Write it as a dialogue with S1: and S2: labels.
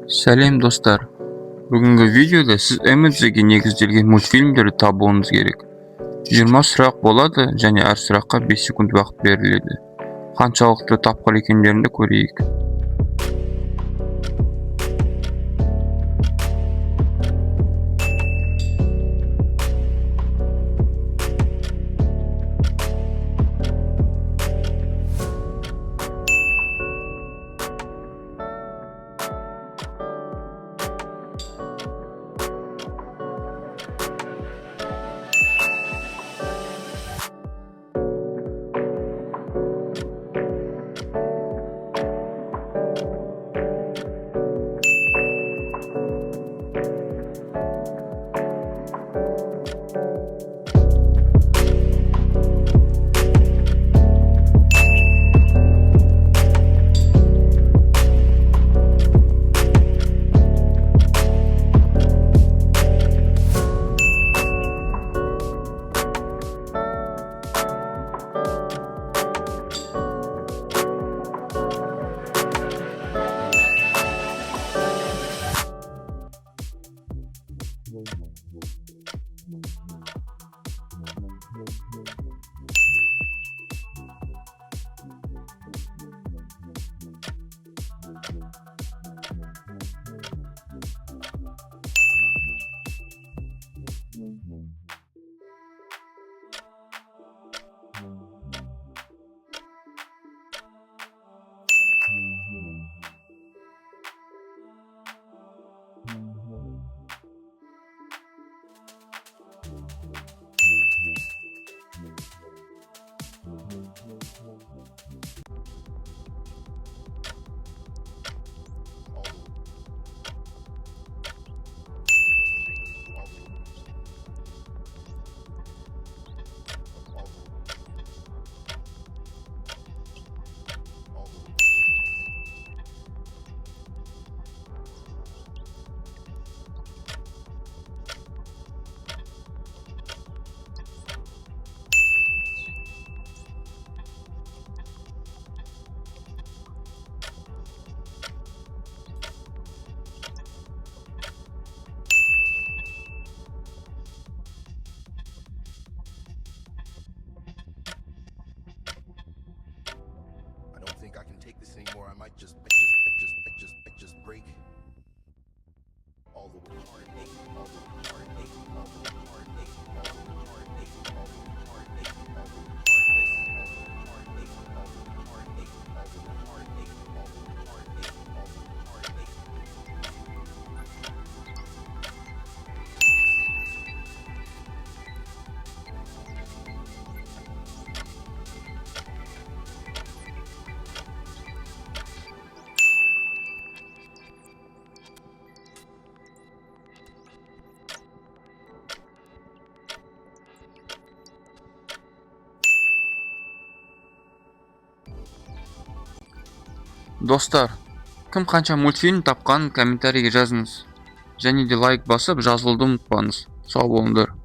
S1: Сәлем достар. Бүгінгі видеода сіз эмодзиге негізделген мультфильмдерді табуыңыз керек. 20 сұрақ болады және әр сұраққа 5 секунд уақыт беріледі. Қаншалықты тапқыр екендерін көрейік.
S2: I can take this anymore. I might just break all the heartache, all the heartache, all the heartache, all the heartache, all the heartache, all the heartache, all the heartache, all the heartache, all the heartache, all the heartache, all the heartache.
S1: Достар, кім қанша мультфильм тапқанын комментарийге жазыңыз. Және де лайк басып жазылуды ұмытпаңыз. Сау болыңдар.